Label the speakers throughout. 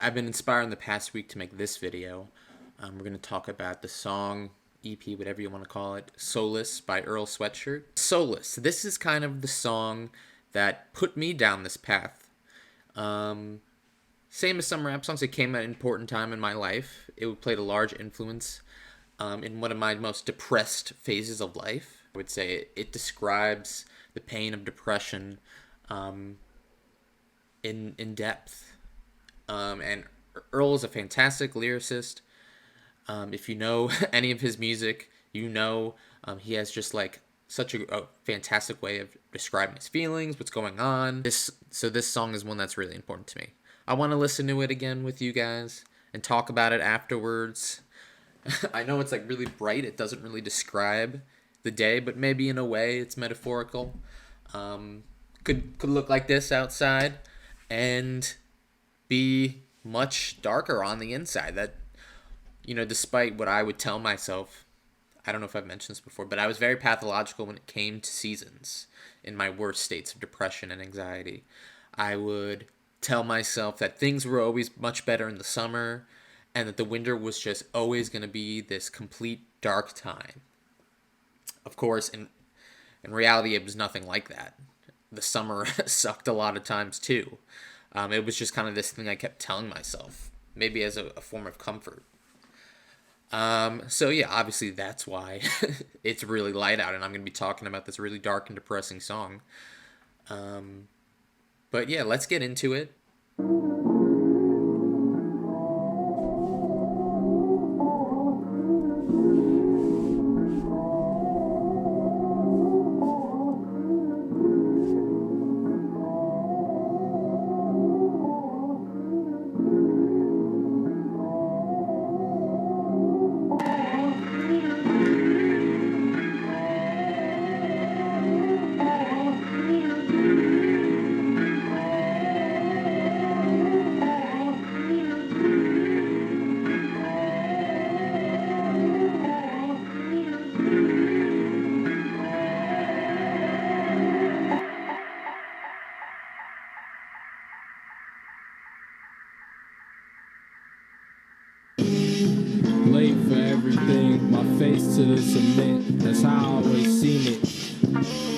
Speaker 1: I've been inspired in the past week to make this video. We're going to talk about the song, EP, whatever you want to call it, Solace by Earl Sweatshirt. Solace. This is kind of the song that put me down this path. Same as some rap songs, it came at an important time in my life. It played a large influence in one of my most depressed phases of life. I would say it describes the pain of depression in depth. And Earl is a fantastic lyricist. If you know any of his music, you know he has just like such a fantastic way of describing his feelings, what's going on. So this song is one that's really important to me. I want to listen to it again with you guys and talk about it afterwards. I know it's like really bright. It doesn't really describe the day, but maybe in a way it's metaphorical. Could look like this outside and be much darker on the inside. That, despite what I would tell myself, I don't know if I've mentioned this before, but I was very pathological when it came to seasons in my worst states of depression and anxiety. I would tell myself that things were always much better in the summer and that the winter was just always going to be this complete dark time. Of course, in reality, it was nothing like that. The summer sucked a lot of times too. It was just kind of this thing I kept telling myself, maybe as a form of comfort. So yeah, obviously that's why it's really light out, and I'm going to be talking about this really dark and depressing song. But yeah, let's get into it.
Speaker 2: Late for everything, my face to the cement, that's how I always seen it.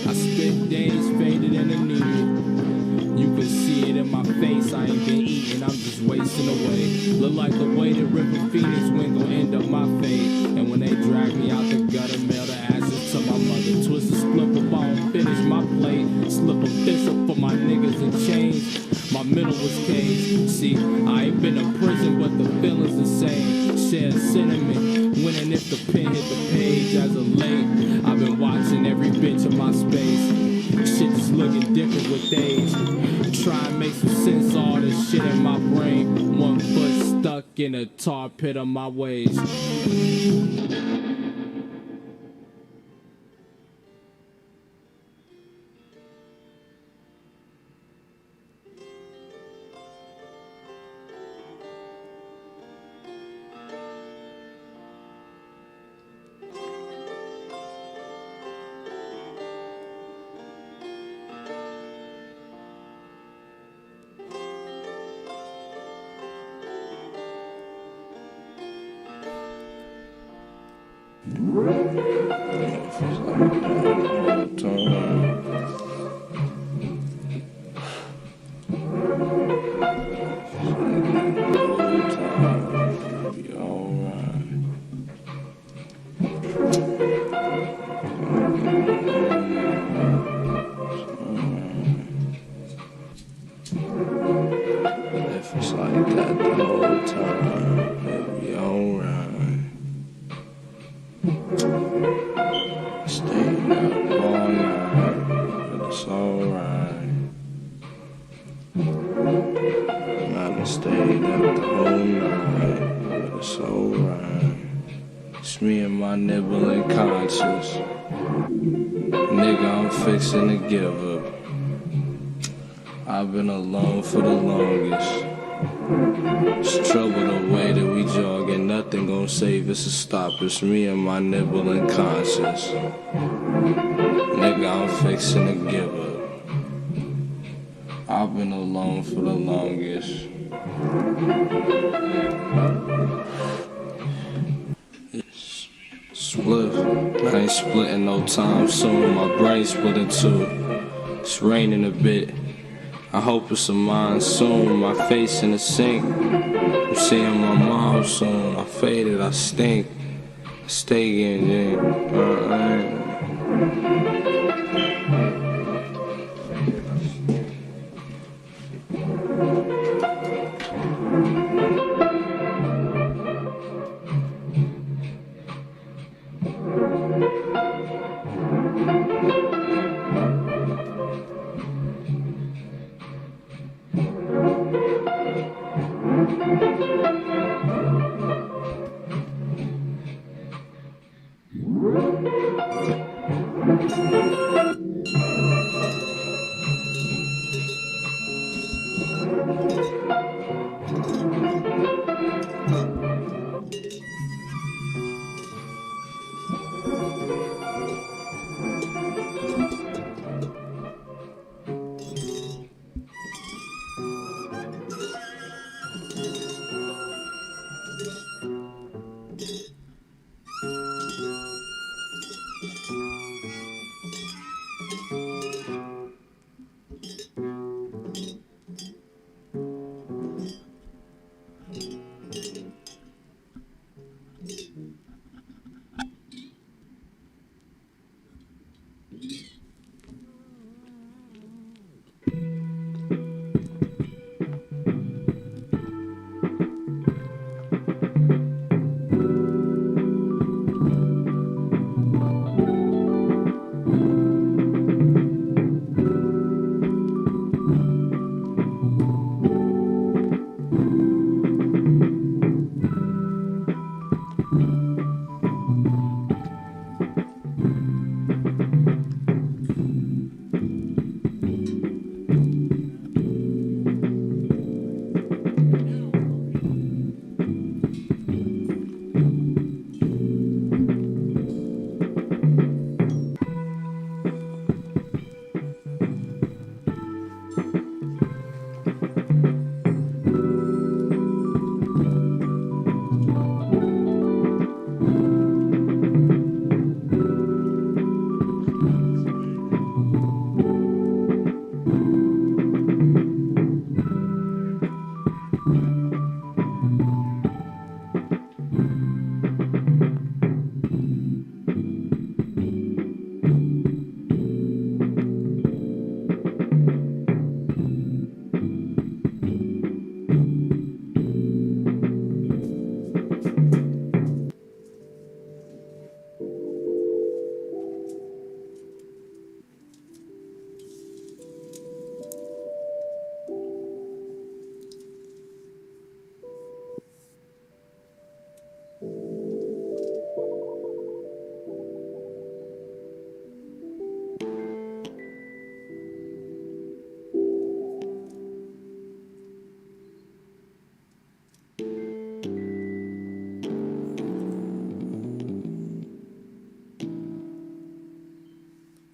Speaker 2: I spent days faded and anemic. You can see it in my face, I ain't been eating, I'm just wasting away. Look like the way the River Phoenix wind gon' end up my fate. And when they drag me out the gutter, mail the ashes to my mother. Twist a split a bone, finish my plate. Slip a fist up for my niggas in chains. My middle was caged. See, I ain't been to prison, but the feeling's the same. Share sentiment, winning if the pen hit the page as of late. I've been watching every bitch of my space. Shit just looking different with age. Try and make some sense of all this shit in my brain. One foot stuck in a tar pit of my ways.
Speaker 3: If it's like that the whole time, it'll be alright. Staying up all night, but it's alright. Might stayed up the whole night, but it's alright. It's me and my nibbling conscience. Nigga, I'm fixing to give up. I've been alone for the longest. It's trouble the way that we jog, and nothing gon' save us or stop us. Me and my nibbling conscience. Nigga, I'm fixing to give up. I've been alone for the longest. Split. I ain't splitting no time soon. My brain split in two. It's raining a bit. I hope it's a monsoon. My face in the sink. I'm seeing my mom soon. I faded, I stink. I stay getting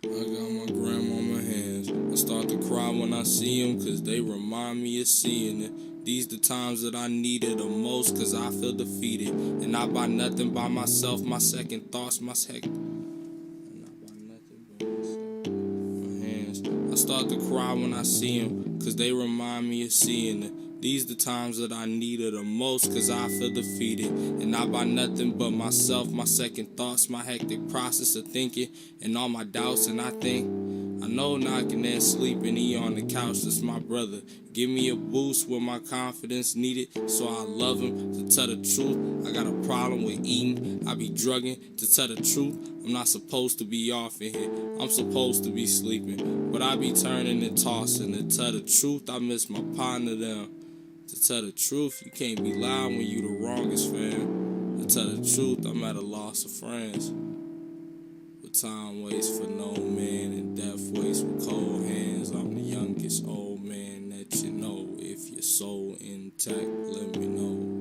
Speaker 3: I got my grandmama hands. I start to cry when I see them, cause they remind me of seeing it. These the times that I need it the most, cause I feel defeated. And I buy nothing by myself, my second thoughts, my second. And I buy nothing but myself. My hands. I start to cry when I see them, cause they remind me of seeing it. These the times that I need it the most, cause I feel defeated. And I buy nothing but myself, my second thoughts, my hectic process of thinking, and all my doubts. And I think, I know knocking and sleeping, he on the couch, that's my brother. Give me a boost when my confidence needed, so I love him. To tell the truth, I got a problem with eating, I be drugging. To tell the truth, I'm not supposed to be off in here, I'm supposed to be sleeping. But I be turning and tossing. To tell the truth, I miss my partner them. To tell the truth, you can't be lying when you the wrongest, fam. To tell the truth, I'm at a loss of friends. But time waits for no man, and death waits with cold hands. I'm the youngest old man that you know. If your soul intact, let me know.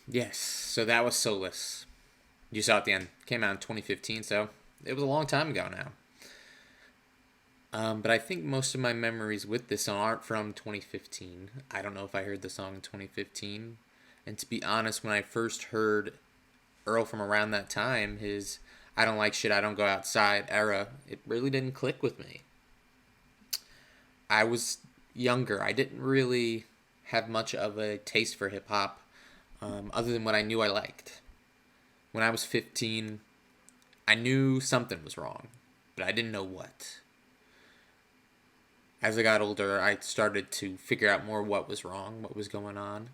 Speaker 1: Yes, so that was Solace. You saw it at the end. Came out in 2015, so it was a long time ago now. But I think most of my memories with this song aren't from 2015. I don't know if I heard the song in 2015. And to be honest, when I first heard Earl from around that time, his I don't like shit, I don't go outside era, it really didn't click with me. I was younger. I didn't really have much of a taste for hip hop, other than what I knew I liked. When I was 15, I knew something was wrong, but I didn't know what. As I got older, I started to figure out more what was wrong, what was going on.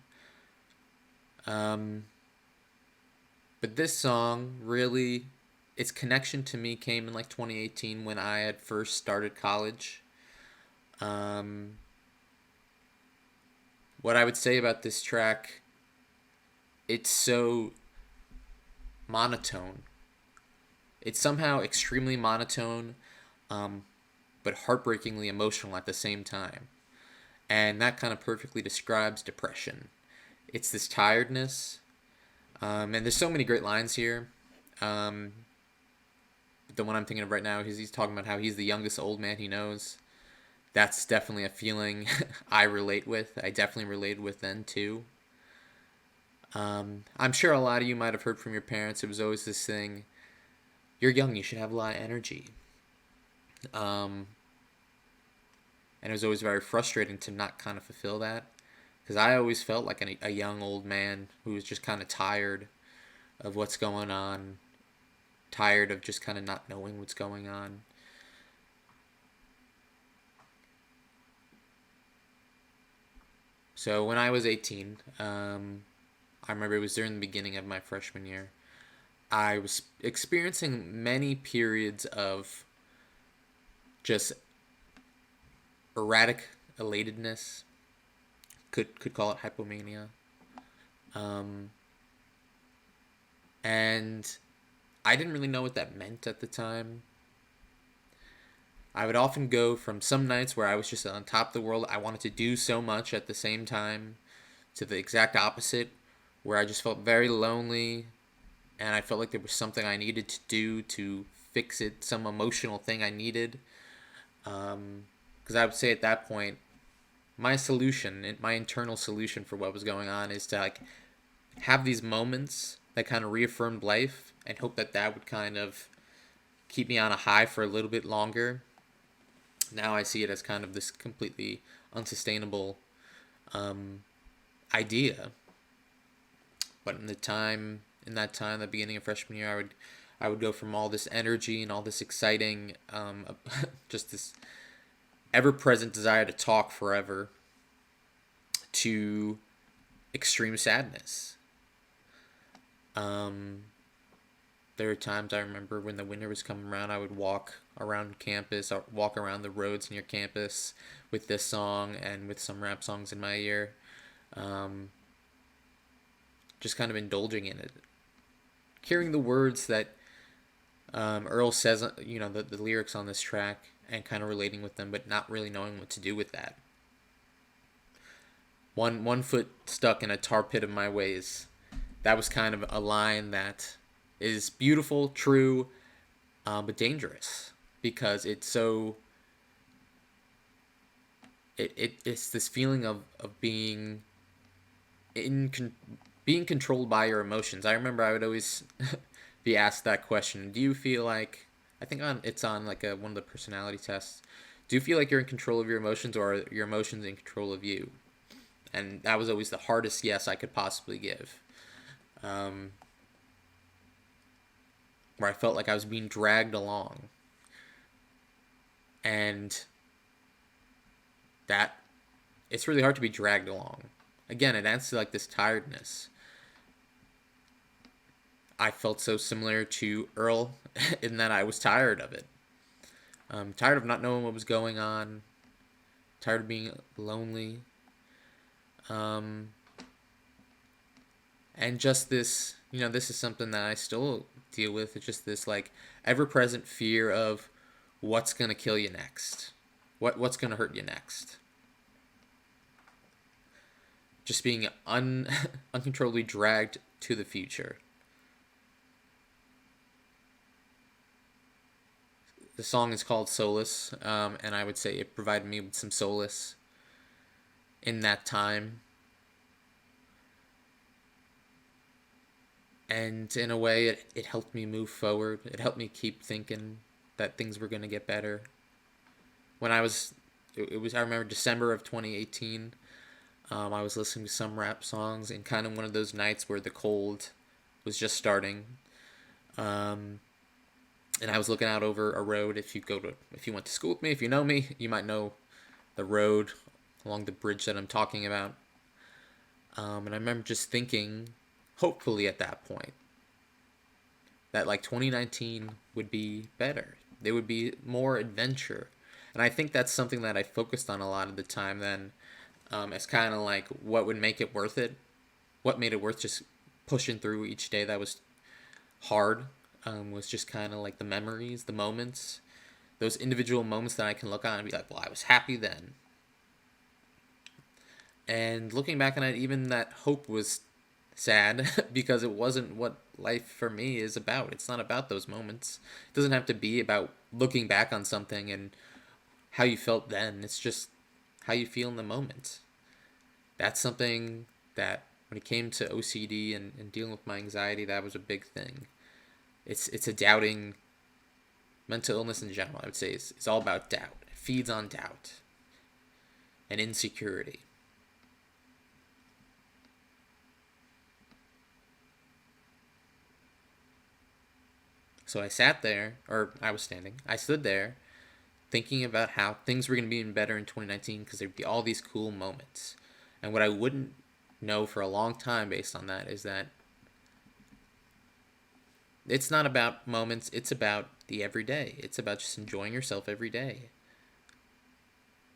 Speaker 1: Um, but this song really, its connection to me came in like 2018 when I had first started college. Um, what I would say about this track, it's so monotone. It's somehow extremely monotone, um, but heartbreakingly emotional at the same time. And that kind of perfectly describes depression. It's this tiredness, and there's so many great lines here. Um, the one I'm thinking of right now is he's talking about how he's the youngest old man he knows. That's definitely a feeling I relate with. I definitely related with then too. I'm sure a lot of you might have heard from your parents. It was always this thing: you're young, you should have a lot of energy. Um, and it was always very frustrating to not kind of fulfill that, because I always felt like a young old man who was just kind of tired of what's going on, tired of just kind of not knowing what's going on. So when I was 18, I remember it was during the beginning of my freshman year. I was experiencing many periods of just erratic elatedness. Could call it hypomania. Um, and I didn't really know what that meant at the time. I would often go from some nights where I was just on top of the world, I wanted to do so much at the same time, to the exact opposite, where I just felt very lonely and I felt like there was something I needed to do to fix it, some emotional thing I needed. Because I would say at that point, my solution, my internal solution for what was going on is to like have these moments that kind of reaffirmed life and hope that that would kind of keep me on a high for a little bit longer. Now I see it as kind of this completely unsustainable um, idea. But in that time, the beginning of freshman year, I would go from all this energy and all this exciting, just this ever-present desire to talk forever, to extreme sadness. Um, there were times I remember when the winter was coming around, I would walk around campus, or walk around the roads near campus with this song and with some rap songs in my ear, um, just kind of indulging in it, hearing the words that Earl says, the lyrics on this track, and kind of relating with them, but not really knowing what to do with that. One foot stuck in a tar pit of my ways. That was kind of a line that is beautiful, true, but dangerous, because it's so it's this feeling of in being controlled by your emotions. I remember I would always be asked that question. Do you feel like, I think it's on like one of the personality tests. Do you feel like you're in control of your emotions, or are your emotions in control of you? And that was always the hardest yes I could possibly give. Um, where I felt like I was being dragged along. And that it's really hard to be dragged along. Again, it adds to like this tiredness. I felt so similar to Earl in that I was tired of it. Tired of not knowing what was going on. Tired of being lonely. Um, and just this, this is something that I still deal with. It's just this like ever-present fear of what's gonna kill you next. What's gonna hurt you next. just being uncontrollably dragged to the future. The song is called Solace, and I would say it provided me with some solace in that time. And in a way, it helped me move forward. It helped me keep thinking that things were going to get better. When I remember December of 2018, I was listening to some rap songs and kind of one of those nights where the cold was just starting. And I was looking out over a road. If you went to school with me, if you know me, you might know the road along the bridge that I'm talking about. And I remember just thinking, hopefully at that point, that like 2019 would be better. There would be more adventure. And I think that's something that I focused on a lot of the time then, as kind of like what would make it worth it. What made it worth just pushing through each day that was hard, was just kind of like the memories, the moments, those individual moments that I can look on and be like, well, I was happy then. And looking back on it, even that hope was sad because it wasn't what life for me is about. It's not about those moments. It doesn't have to be about looking back on something and how you felt then. It's just how you feel in the moment. That's something that when it came to OCD and dealing with my anxiety, that was a big thing. It's a doubting mental illness in general. I would say it's all about doubt. It feeds on doubt and insecurity. So I sat there, or I was standing. I stood there thinking about how things were going to be even better in 2019 because there'd be all these cool moments. And what I wouldn't know for a long time based on that is that it's not about moments, it's about the everyday. It's about just enjoying yourself every day.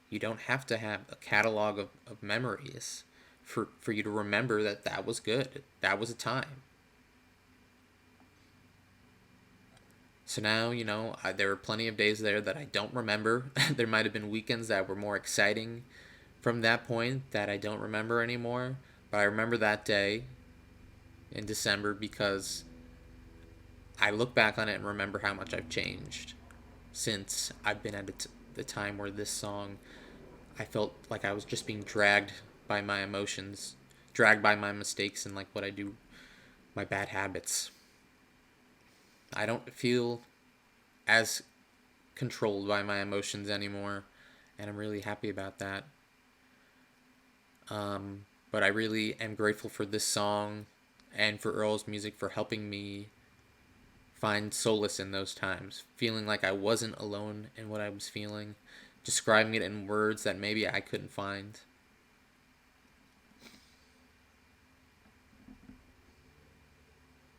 Speaker 1: You don't have to have a catalog of memories for you to remember that that was good. That was a time. So now, there were plenty of days there that I don't remember. There might have been weekends that were more exciting from that point that I don't remember anymore. But I remember that day in December because I look back on it and remember how much I've changed since I've been at the time where this song, I felt like I was just being dragged by my emotions, dragged by my mistakes and like what I do, my bad habits. I don't feel as controlled by my emotions anymore, and I'm really happy about that. But I really am grateful for this song and for Earl's music for helping me find solace in those times, feeling like I wasn't alone in what I was feeling, describing it in words that maybe I couldn't find.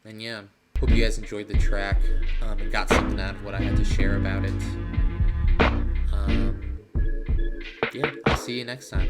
Speaker 1: And yeah, hope you guys enjoyed the track and got something out of what I had to share about it. Yeah, I'll see you next time.